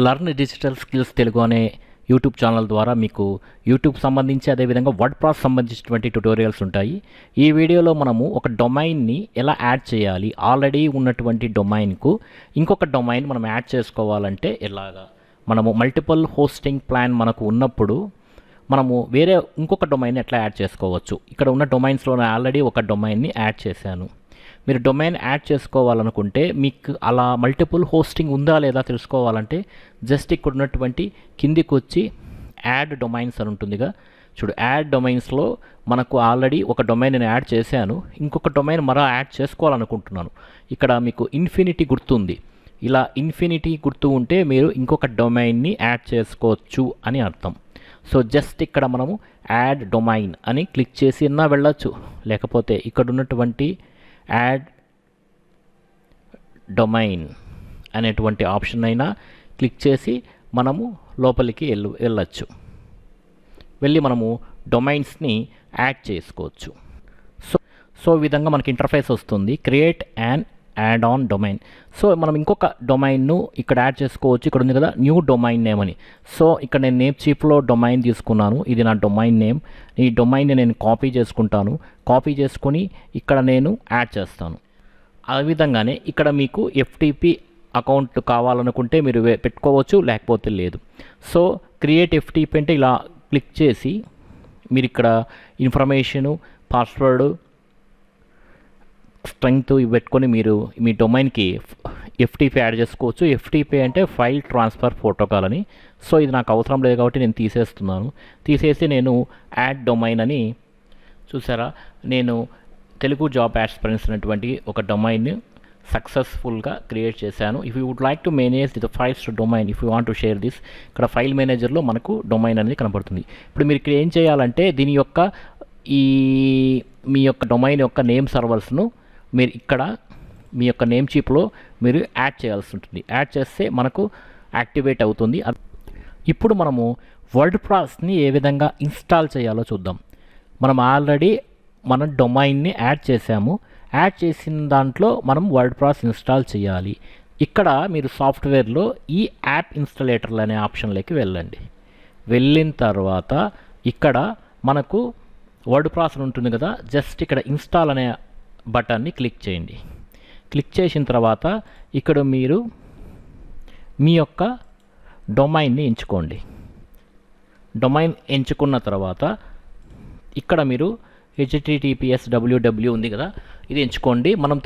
Learn digital skills Telugu అనే YouTube channel ద్వారా మీకు యూట్యూబ్ సంబంధించి అదేవిధంగా వర్డ్ప్రెస్ సంబంధించినటువంటి ట్యుటోరియల్స్ ఉంటాయి. ఈ వీడియోలో మనము ఒక డొమైన్ని ఎలా యాడ్ చేయాలి, ఆల్రెడీ ఉన్నటువంటి డొమైన్కు ఇంకొక డొమైన్ మనం యాడ్ చేసుకోవాలంటే ఎలాగా, మనము మల్టిపుల్ హోస్టింగ్ ప్లాన్ మనకు ఉన్నప్పుడు మనము వేరే ఇంకొక డొమైన్ ఎట్లా యాడ్ చేసుకోవచ్చు. ఇక్కడ ఉన్న డొమైన్స్లో ఆల్రెడీ ఒక డొమైన్ని యాడ్ చేశాను. మీరు డొమైన్ యాడ్ చేసుకోవాలనుకుంటే మీకు అలా మల్టిపుల్ హోస్టింగ్ ఉందా లేదా తెలుసుకోవాలంటే జస్ట్ ఇక్కడ ఉన్నటువంటి కిందికి వచ్చి యాడ్ డొమైన్స్ అని ఉంటుందిగా, చూడు యాడ్ డొమైన్స్లో మనకు ఆల్రెడీ ఒక డొమైన్ నేను యాడ్ చేశాను, ఇంకొక డొమైన్ మరో యాడ్ చేసుకోవాలనుకుంటున్నాను. ఇక్కడ మీకు ఇన్ఫినిటీ గుర్తుంది, ఇలా ఇన్ఫినిటీ గుర్తు ఉంటే మీరు ఇంకొక డొమైన్ని యాడ్ చేసుకోవచ్చు అని అర్థం. సో జస్ట్ ఇక్కడ మనము యాడ్ డొమైన్ అని క్లిక్ చేసి వెళ్ళొచ్చు, లేకపోతే ఇక్కడ ఉన్నటువంటి యాడ్ డొమైన్ అనేటువంటి ఆప్షన్ అయినా క్లిక్ చేసి మనము లోపలికి వెళ్ళచ్చు, వెళ్ళి మనము డొమైన్స్ని యాడ్ చేసుకోవచ్చు. సో ఈ విధంగా మనకి ఇంటర్ఫేస్ వస్తుంది, create and add on domain. So మనం ఇంకొక డొమైన్ను ఇక్కడ యాడ్ చేసుకోవచ్చు. ఇక్కడ ఉంది కదా న్యూ డొమైన్ నేమ్ అని. సో ఇక్కడ నేను నేమ్ చీఫ్లో డొమైన్ తీసుకున్నాను, ఇది నా డొమైన్ నేమ్. ఈ డొమైన్ని నేను కాపీ చేసుకుంటాను, కాపీ చేసుకొని ఇక్కడ నేను యాడ్ చేస్తాను. ఆ విధంగానే ఇక్కడ మీకు ఎఫ్టీపీ అకౌంట్ కావాలనుకుంటే మీరు పెట్టుకోవచ్చు, లేకపోతే లేదు. సో క్రియేట్ ఎఫ్టీపీ అంటే ఇలా క్లిక్ చేసి మీరు ఇక్కడ ఇన్ఫర్మేషను, పాస్వర్డ్, స్ట్రెంగ్త్ ఇవి పెట్టుకొని మీరు మీ డొమైన్కి ఎఫ్టీపీ యాడ్ చేసుకోవచ్చు. ఎఫ్టీపీ అంటే ఫైల్ ట్రాన్స్ఫర్ ప్రోటోకాల్ అని. సో ఇది నాకు అవసరం లేదు కాబట్టి నేను తీసేస్తున్నాను. తీసేసి నేను యాడ్ డొమైన్ అని చూసారా, నేను తెలుగు జాబ్ యాస్పిరెంట్స్ అనేటువంటి ఒక డొమైన్ సక్సెస్ఫుల్గా క్రియేట్ చేశాను. If you would like to manage the files domain, if you want to share this, ఇక్కడ ఫైల్ మేనేజర్లో మనకు డొమైన్ అనేది కనపడుతుంది. ఇప్పుడు మీరు ఇక్కడ ఏం చేయాలంటే దీని యొక్క మీ యొక్క డొమైన్ యొక్క నేమ్ సర్వర్స్ను మీరు ఇక్కడ మీ యొక్క నేమ్ చీప్లో మీరు యాడ్ చేయాల్సి ఉంటుంది. యాడ్ చేస్తే మనకు యాక్టివేట్ అవుతుంది. ఇప్పుడు మనము వర్డ్ప్రెస్ని ఏ విధంగా ఇన్స్టాల్ చేయాలో చూద్దాం. మనం ఆల్రెడీ మన డొమైన్ని యాడ్ చేసాము, యాడ్ చేసిన దాంట్లో మనం వర్డ్ప్రెస్ ఇన్స్టాల్ చేయాలి. ఇక్కడ మీరు సాఫ్ట్వేర్లో ఈ యాప్ ఇన్స్టాలేటర్లు అనే ఆప్షన్లోకి వెళ్ళండి. వెళ్ళిన తర్వాత ఇక్కడ మనకు వర్డ్ప్రెస్ ఉంటుంది కదా, జస్ట్ ఇక్కడ ఇన్స్టాల్ అనే బటన్ని క్లిక్ చేయండి. క్లిక్ చేసిన తర్వాత ఇక్కడ మీరు మీ యొక్క డొమైన్ని ఎంచుకోండి. డొమైన్ ఎంచుకున్న తర్వాత ఇక్కడ మీరు https www ఉంది కదా, ఇది ఎంచుకోండి. మనం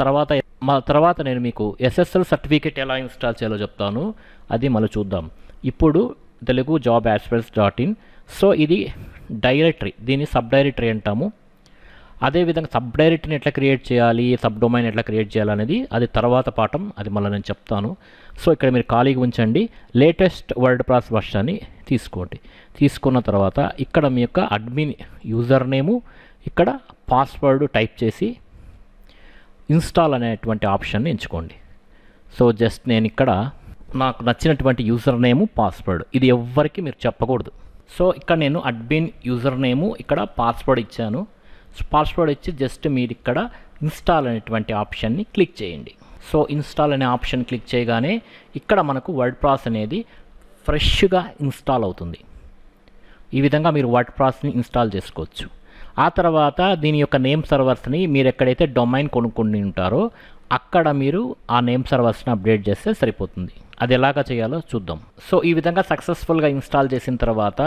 తర్వాత నేను మీకు SSL సర్టిఫికేట్ ఎలా ఇన్స్టాల్ చేయాలో చెప్తాను, అది మళ్ళీ చూద్దాం. ఇప్పుడు తెలుగు జాబ్ యాస్పిరెంట్స్.in. సో ఇది డైరెక్టరీ, దీన్ని సబ్ డైరెక్టరీ అంటాము. అదేవిధంగా సబ్ డైరెక్టరీని ఎట్లా క్రియేట్ చేయాలి, సబ్ డొమైన్ ఎట్లా క్రియేట్ చేయాలనేది అది తర్వాత పాఠం, అది మళ్ళీ నేను చెప్తాను. సో ఇక్కడ మీరు ఖాళీగా ఉంచండి. లేటెస్ట్ వర్డ్ప్రెస్ వర్షన్ని తీసుకోండి. తీసుకున్న తర్వాత ఇక్కడ మీ యొక్క అడ్మిన్ యూజర్ నేము, ఇక్కడ పాస్వర్డ్ టైప్ చేసి ఇన్స్టాల్ అనేటువంటి ఆప్షన్ని ఎంచుకోండి. సో జస్ట్ నేను ఇక్కడ నాకు నచ్చినటువంటి యూజర్ నేము, పాస్వర్డ్, ఇది ఎవ్వరికి మీరు చెప్పకూడదు. సో ఇక్కడ నేను అడ్మిన్ యూజర్ నేము, ఇక్కడ పాస్వర్డ్ ఇచ్చాను. పాస్వర్డ్ ఇచ్చి జస్ట్ మీరు ఇక్కడ ఇన్స్టాల్ అనేటువంటి ఆప్షన్ని క్లిక్ చేయండి. సో ఇన్స్టాల్ అనే ఆప్షన్ క్లిక్ చేయగానే ఇక్కడ మనకు వర్డ్ప్రెస్ అనేది ఫ్రెష్గా ఇన్స్టాల్ అవుతుంది. ఈ విధంగా మీరు వర్డ్ప్రెస్ని ఇన్స్టాల్ చేసుకోవచ్చు. ఆ తర్వాత దీని యొక్క నేమ్ సర్వర్స్ని మీరు ఎక్కడైతే డొమైన్ కొనుక్కొని ఉంటారో అక్కడ మీరు ఆ నేమ్ సర్వర్స్ని అప్డేట్ చేస్తే సరిపోతుంది. అది ఎలాగా చేయాలో చూద్దాం. సో ఈ విధంగా సక్సెస్ఫుల్గా ఇన్స్టాల్ చేసిన తర్వాత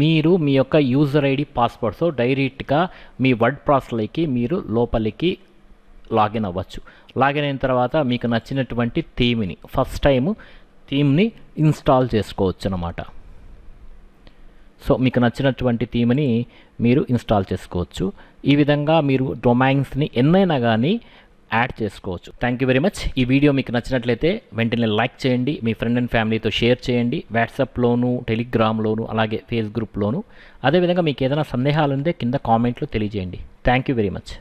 మీరు మీ యొక్క యూజర్ ఐడి, పాస్వర్డ్తో డైరెక్ట్గా మీ వర్డ్ప్రెస్లోకి మీరు లోపలికి లాగిన్ అవ్వచ్చు. లాగిన్ అయిన తర్వాత మీకు నచ్చినటువంటి థీమ్ని, ఫస్ట్ టైం థీమ్ని ఇన్స్టాల్ చేసుకోవచ్చు అన్నమాట. సో మీకు నచ్చినటువంటి థీమ్ని మీరు ఇన్స్టాల్ చేసుకోవచ్చు. ఈ విధంగా మీరు డొమైన్స్ని ఎన్నైనా కానీ యాడ్ చేసుకోవచ్చు. Thank you very much. ఈ వీడియో మీకు నచ్చినట్లయితే వెంటనే లైక్ చేయండి, మీ ఫ్రెండ్ అండ్ ఫ్యామిలీతో షేర్ చేయండి, వాట్సాప్లోను, టెలిగ్రామ్లోను, అలాగే ఫేస్బుక్లోను. అదేవిధంగా మీకు ఏదైనా సందేహాలు ఉంటే కింద కామెంట్లో తెలియజేయండి. Thank you very much.